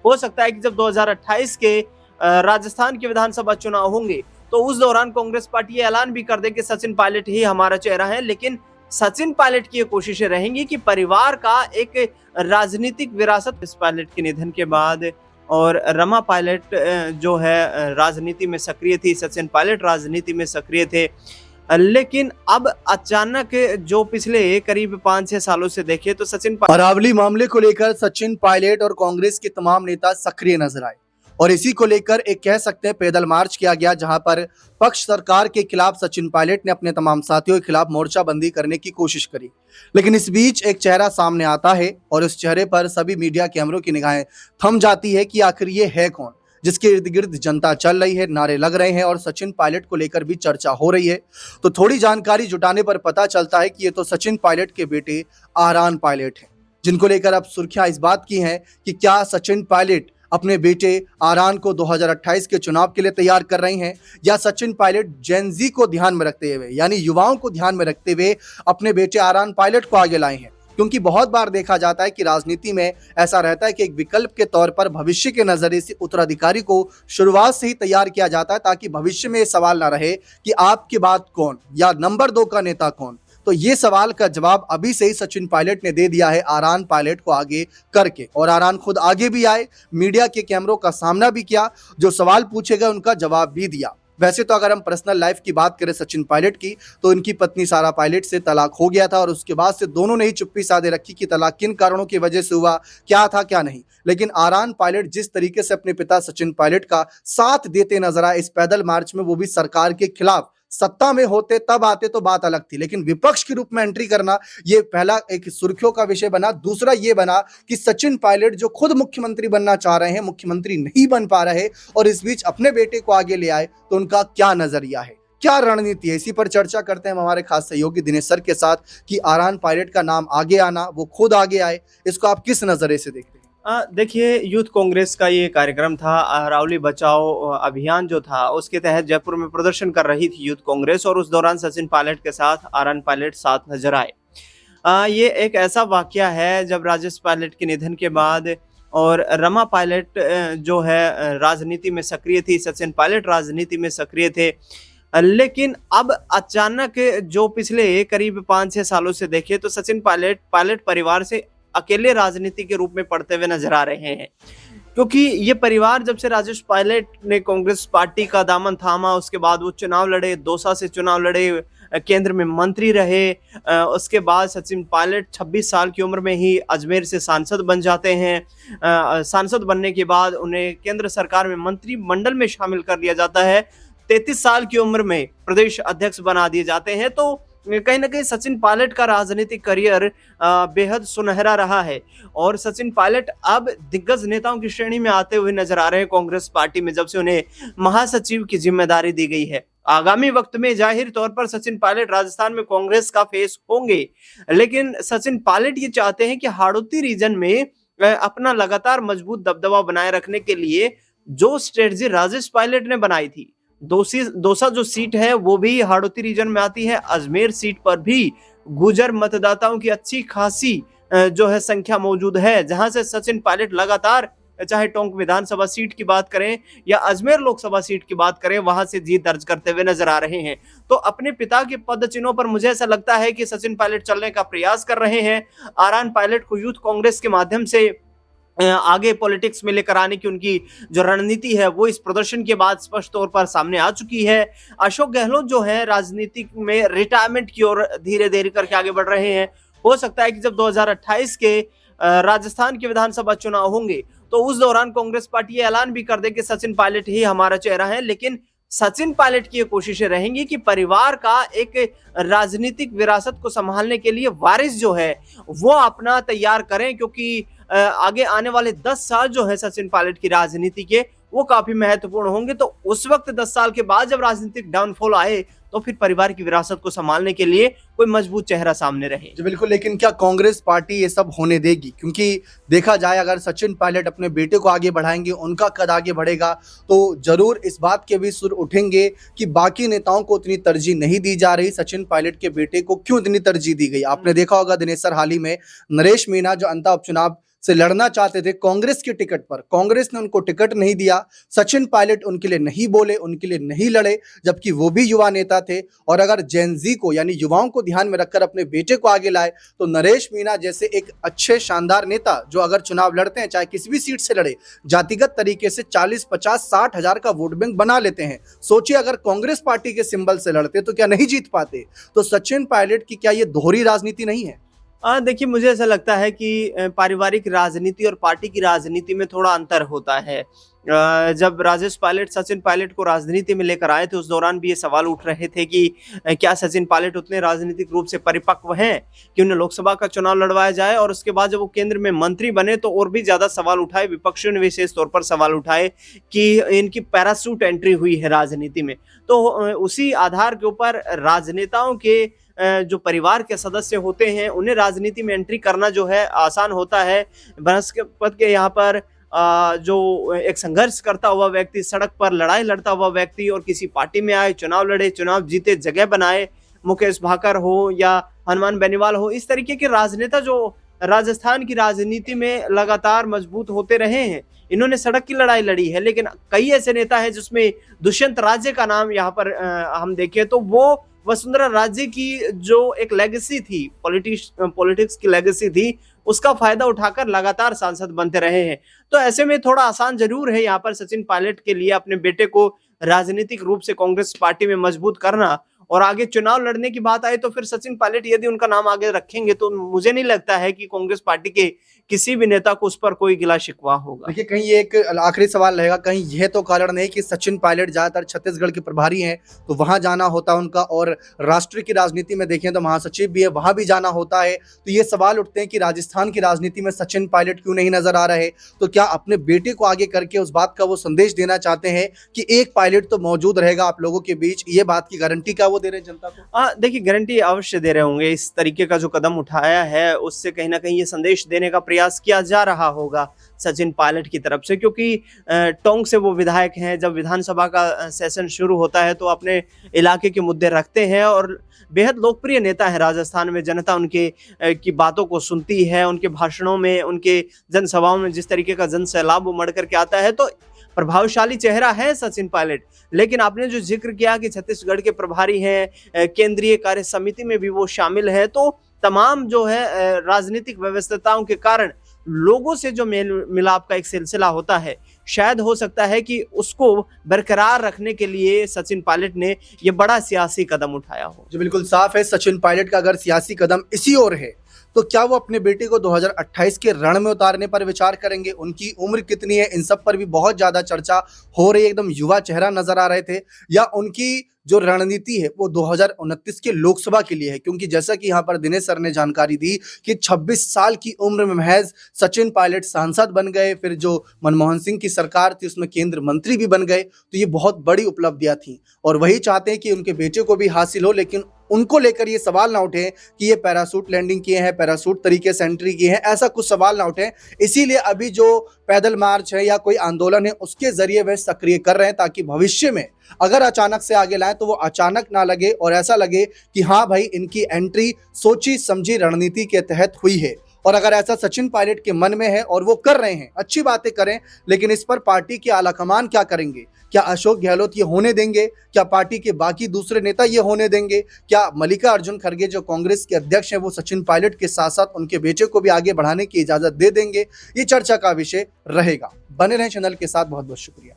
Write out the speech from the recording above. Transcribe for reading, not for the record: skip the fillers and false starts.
हो सकता है कि जब 2028 के राजस्थान के विधानसभा चुनाव होंगे तो उस दौरान कांग्रेस पार्टी ये ऐलान भी कर दे कि सचिन पायलट ही हमारा चेहरा है। लेकिन सचिन पायलट की ये कोशिशें रहेंगी कि परिवार का एक राजनीतिक विरासत इस पायलट के निधन के बाद, और रमा पायलट जो है राजनीति में सक्रिय थी, सचिन पायलट राजनीति में सक्रिय थे। लेकिन अब अचानक जो पिछले करीब 5-6 सालों से देखे तो सचिन अरावली मामले को लेकर सचिन पायलट और कांग्रेस के तमाम नेता सक्रिय नजर आए और इसी को लेकर एक कह सकते हैं पैदल मार्च किया गया, जहां पर पक्ष सरकार के खिलाफ सचिन पायलट ने अपने तमाम साथियों के खिलाफ मोर्चाबंदी करने की कोशिश करी। लेकिन इस बीच एक चेहरा सामने आता है और उस चेहरे पर सभी मीडिया कैमरों की निगाहें थम जाती है कि आखिर ये है कौन, जिसके इर्द गिर्द जनता चल रही है, नारे लग रहे हैं और सचिन पायलट को लेकर भी चर्चा हो रही है। तो थोड़ी जानकारी जुटाने पर पता चलता है कि ये तो सचिन पायलट के बेटे आरान पायलट हैं, जिनको लेकर अब सुर्खियां इस बात की हैं कि क्या सचिन पायलट अपने बेटे आरान को 2028 के चुनाव के लिए तैयार कर रहे हैं, या सचिन पायलट जेनजी को ध्यान में रखते हुए यानी युवाओं को ध्यान में रखते हुए अपने बेटे आरान पायलट को आगे लाए हैं। क्योंकि बहुत बार देखा जाता है कि राजनीति में ऐसा रहता है कि एक विकल्प के तौर पर भविष्य के नजरिए से उत्तराधिकारी को शुरुआत से ही तैयार किया जाता है, ताकि भविष्य में ये सवाल ना रहे कि आपके बाद कौन या नंबर 2 का नेता कौन। तो ये सवाल का जवाब अभी से ही सचिन पायलट ने दे दिया है आरान पायलट को आगे करके, और आरान खुद आगे भी आए, मीडिया के कैमरों का सामना भी किया, जो सवाल पूछे गए उनका जवाब भी दिया। वैसे तो अगर हम पर्सनल लाइफ की बात करें सचिन पायलट की, तो इनकी पत्नी सारा पायलट से तलाक हो गया था और उसके बाद से दोनों ने ही चुप्पी साधे रखी कि तलाक किन कारणों की वजह से हुआ, क्या था क्या नहीं। लेकिन आरान पायलट जिस तरीके से अपने पिता सचिन पायलट का साथ देते नजर आए इस पैदल मार्च में, वो भी सरकार के खिलाफ, सत्ता में होते तब आते तो बात अलग थी, लेकिन विपक्ष के रूप में एंट्री करना ये पहला एक सुर्खियों का विषय बना। दूसरा ये बना कि सचिन पायलट जो खुद मुख्यमंत्री बनना चाह रहे हैं, मुख्यमंत्री नहीं बन पा रहे और इस बीच अपने बेटे को आगे ले आए, तो उनका क्या नजरिया है, क्या रणनीति है। इसी पर चर्चा करते हैं हमारे खास सहयोगी दिनेश सर के साथ कि आरान पायलट का नाम आगे आना, वो खुद आगे आए, इसको आप किस नजरिए से देखते हैं। देखिए, यूथ कांग्रेस का ये कार्यक्रम था, अरावली बचाओ अभियान जो था उसके तहत जयपुर में प्रदर्शन कर रही थी यूथ कांग्रेस, और उस दौरान सचिन पायलट के साथ आरान पायलट साथ नजर आए। ये एक ऐसा वाकया है जब राजेश पायलट के निधन के बाद और रमा पायलट जो है राजनीति में सक्रिय थी, सचिन पायलट राजनीति में सक्रिय थे। लेकिन अब अचानक जो पिछले करीब 5-6 सालों से देखे तो सचिन पायलट परिवार से अकेले राजनीति के रूप में पढ़ते हुए नजर आ रहे हैं। क्योंकि ये परिवार जब से राजेश पायलट ने कांग्रेस पार्टी का दामन थामा, उसके बाद वो चुनाव लड़े, दौसा से चुनाव लड़े, केंद्र में मंत्री रहे। उसके बाद सचिन पायलट 26 साल की उम्र में ही अजमेर से सांसद बन जाते हैं। सांसद बनने के बाद उन्हें केंद्र सरकार में मंत्रिमंडल में शामिल कर लिया जाता है। 33 साल की उम्र में प्रदेश अध्यक्ष बना दिए जाते हैं। तो कहीं ना कहीं सचिन पायलट का राजनीतिक करियर बेहद सुनहरा रहा है, और सचिन पायलट अब दिग्गज नेताओं की श्रेणी में आते हुए नजर आ रहे हैं कांग्रेस पार्टी में, जब से उन्हें महासचिव की जिम्मेदारी दी गई है। आगामी वक्त में जाहिर तौर पर सचिन पायलट राजस्थान में कांग्रेस का फेस होंगे, लेकिन सचिन पायलट ये चाहते हैं कि हाड़ौती रीजन में अपना लगातार मजबूत दबदबा बनाए रखने के लिए जो स्ट्रेटजी राजेश पायलट ने बनाई थी, दौसा जो सीट है वो भी हाड़ौती रीजन में आती है। अजमेर सीट पर भी गुर्जर मतदाताओं की अच्छी खासी जो है संख्या मौजूद है, जहां से सचिन पायलट लगातार, चाहे टोंक विधानसभा सीट की बात करें या अजमेर लोकसभा सीट की बात करें, वहां से जीत दर्ज करते हुए नजर आ रहे हैं। तो अपने पिता के पद चिन्हों पर मुझे ऐसा लगता है कि सचिन पायलट चलने का प्रयास कर रहे हैं। आरान पायलट को यूथ कांग्रेस के माध्यम से आगे पॉलिटिक्स में लेकर आने की उनकी जो रणनीति है वो इस प्रदर्शन के बाद स्पष्ट तौर पर सामने आ चुकी है। अशोक गहलोत जो है राजनीति में रिटायरमेंट की ओर धीरे धीरे करके आगे बढ़ रहे हैं। हो सकता है कि जब 2028 के राजस्थान के विधानसभा चुनाव होंगे तो उस दौरान कांग्रेस पार्टी ये ऐलान भी कर दे कि सचिन पायलट ही हमारा चेहरा है। लेकिन सचिन पायलट की ये कोशिशें रहेंगी कि परिवार का एक राजनीतिक विरासत को संभालने के लिए वारिस जो है वो अपना तैयार करें, क्योंकि आगे आने वाले 10 साल जो है सचिन पायलट की राजनीति के वो काफी महत्वपूर्ण होंगे। तो उस वक्त 10 साल के बाद जब राजनीतिक डाउनफॉल आए तो फिर परिवार की विरासत को संभालने के लिए कोई मजबूत चेहरा सामने रहे। जी बिल्कुल, लेकिन क्या कांग्रेस पार्टी ये सब होने देगी? क्योंकि देखा जाए अगर सचिन पायलट अपने बेटे को आगे बढ़ाएंगे, उनका कद आगे बढ़ेगा, तो जरूर इस बात के भी सुर उठेंगे कि बाकी नेताओं को उतनी तरजीह नहीं दी जा रही, सचिन पायलट के बेटे को क्यों इतनी तरजीह दी गई। आपने देखा होगा दिनेश सर, हाल ही में नरेश मीणा जो अंता उपचुनाव से लड़ना चाहते थे कांग्रेस के टिकट पर, कांग्रेस ने उनको टिकट नहीं दिया। सचिन पायलट उनके लिए नहीं बोले, उनके लिए नहीं लड़े, जबकि वो भी युवा नेता थे। और अगर जेन ज़ी को यानी युवाओं को ध्यान में रखकर अपने बेटे को आगे लाए तो नरेश मीणा जैसे एक अच्छे शानदार नेता जो अगर चुनाव लड़ते हैं, चाहे किसी भी सीट से लड़े, जातिगत तरीके से 40, 50, 60 हजार का वोट बैंक बना लेते हैं। सोचिए अगर कांग्रेस पार्टी के सिंबल से लड़ते तो क्या नहीं जीत पाते? तो सचिन पायलट की क्या ये दोहरी राजनीति नहीं है? देखिए, मुझे ऐसा लगता है कि पारिवारिक राजनीति और पार्टी की राजनीति में थोड़ा अंतर होता है। जब राजेश पायलट सचिन पायलट को राजनीति में लेकर आए थे, उस दौरान भी ये सवाल उठ रहे थे कि क्या सचिन पायलट उतने राजनीतिक रूप से परिपक्व हैं कि उन्हें लोकसभा का चुनाव लड़वाया जाए। और उसके बाद जब वो केंद्र में मंत्री बने तो और भी ज्यादा सवाल उठाए, विपक्षियों ने विशेष तौर पर सवाल उठाए कि इनकी पैराशूट एंट्री हुई है राजनीति में। तो उसी आधार के ऊपर राजनेताओं के जो परिवार के सदस्य होते हैं उन्हें राजनीति में एंट्री करना जो है आसान होता है। बनस्पत के यहाँ पर जो एक संघर्ष करता हुआ व्यक्ति, सड़क पर लड़ाई लड़ता हुआ व्यक्ति और किसी पार्टी में आए, चुनाव लड़े, चुनाव जीते, जगह बनाए, मुकेश भाकर हो या हनुमान बेनीवाल हो, इस तरीके के राजनेता जो राजस्थान की राजनीति में लगातार मजबूत होते रहे हैं, इन्होंने सड़क की लड़ाई लड़ी है। लेकिन कई ऐसे नेता हैं जिसमें दुष्यंत राज्य का नाम यहाँ पर हम देखें तो वो वसुंधरा राजे की जो एक लेगेसी थी, पॉलिटिक्स की लेगेसी थी, उसका फायदा उठाकर लगातार सांसद बनते रहे हैं। तो ऐसे में थोड़ा आसान जरूर है यहाँ पर सचिन पायलट के लिए अपने बेटे को राजनीतिक रूप से कांग्रेस पार्टी में मजबूत करना। और आगे चुनाव लड़ने की बात आए तो फिर सचिन पायलट यदि उनका नाम आगे रखेंगे तो मुझे नहीं लगता है कि कांग्रेस पार्टी के किसी भी नेता को उस पर कोई गिला शिकवा होगा। देखिए, कहीं ये एक आखिरी सवाल रहेगा, कहीं यह तो कारण नहीं कि सचिन पायलट ज्यादातर छत्तीसगढ़ के प्रभारी हैं तो वहां जाना होता उनका, और राष्ट्र की राजनीति में देखें तो महासचिव भी है, वहां भी जाना होता है। तो ये सवाल उठते हैं कि राजस्थान की राजनीति में सचिन पायलट क्यों नहीं नजर आ रहे? तो क्या अपने बेटे को आगे करके उस बात का वो संदेश देना चाहते हैं कि एक पायलट तो मौजूद रहेगा आप लोगों के बीच? ये बात की गारंटी क्या वो दे रहे हैं जनता को? देखिए, गारंटी अवश्य दे रहे होंगे। इस तरीके का जो कदम उठाया है उससे कहीं ना कहीं ये संदेश देने का प्रयास किया जा रहा होगा सचिन पायलट की तरफ से, क्योंकि टोंक से वो विधायक हैं। जब विधानसभा का सेशन शुरू होता है तो अपने इलाके के मुद्दे रखते हैं और बेहद लोकप्रिय नेता है राजस्थान में। जनता उनके की बातों को सुनती है, उनके भाषणों में, उनके जनसभाओं में जिस तरीके का जन सैलाब उमड़ करके आता है, तो प्रभावशाली चेहरा है सचिन पायलट। लेकिन आपने जो जिक्र किया कि छत्तीसगढ़ के प्रभारी हैं, केंद्रीय कार्य समिति में भी वो शामिल है, तो तमाम जो है राजनीतिक व्यवस्थाओं के कारण लोगों से जो मेल मिलाप का एक सिलसिला होता है, शायद हो सकता है कि उसको बरकरार रखने के लिए सचिन पायलट ने ये बड़ा सियासी कदम उठाया हो। जो बिल्कुल साफ है, सचिन पायलट का अगर सियासी कदम इसी ओर है तो क्या वो अपने बेटे को 2028 के रण में उतारने पर विचार करेंगे? उनकी उम्र कितनी है, इन सब पर भी बहुत ज्यादा चर्चा हो रही है। एकदम युवा चेहरा नजर आ रहे थे, या उनकी जो रणनीति है वो 2029 के लोकसभा के लिए है? क्योंकि जैसा कि यहाँ पर दिनेश सर ने जानकारी दी कि 26 साल की उम्र में महज सचिन पायलट सांसद बन गए, फिर जो मनमोहन सिंह की सरकार थी उसमें केंद्र मंत्री भी बन गए। तो ये बहुत बड़ी उपलब्धियां थी और वही चाहते हैं कि उनके बेटे को भी हासिल हो, लेकिन उनको लेकर ये सवाल ना उठे कि ये पैराशूट लैंडिंग किए हैं, पैराशूट तरीके से एंट्री की है, ऐसा कुछ सवाल ना उठे। इसीलिए अभी जो पैदल मार्च है या कोई आंदोलन है उसके जरिए वह सक्रिय कर रहे हैं, ताकि भविष्य में अगर अचानक से आगे लाएं तो वो अचानक ना लगे और ऐसा लगे कि हाँ भाई, इनकी एंट्री सोची समझी रणनीति के तहत हुई है। और अगर ऐसा सचिन पायलट के मन में है और वो कर रहे हैं, अच्छी बातें करें, लेकिन इस पर पार्टी के आलाकमान क्या करेंगे? क्या अशोक गहलोत ये होने देंगे? क्या पार्टी के बाकी दूसरे नेता ये होने देंगे? क्या मल्लिकार्जुन खड़गे जो कांग्रेस के अध्यक्ष हैं वो सचिन पायलट के साथ साथ उनके बेटे को भी आगे बढ़ाने की इजाजत दे देंगे? ये चर्चा का विषय रहेगा। बने रहें चैनल के साथ। बहुत बहुत शुक्रिया।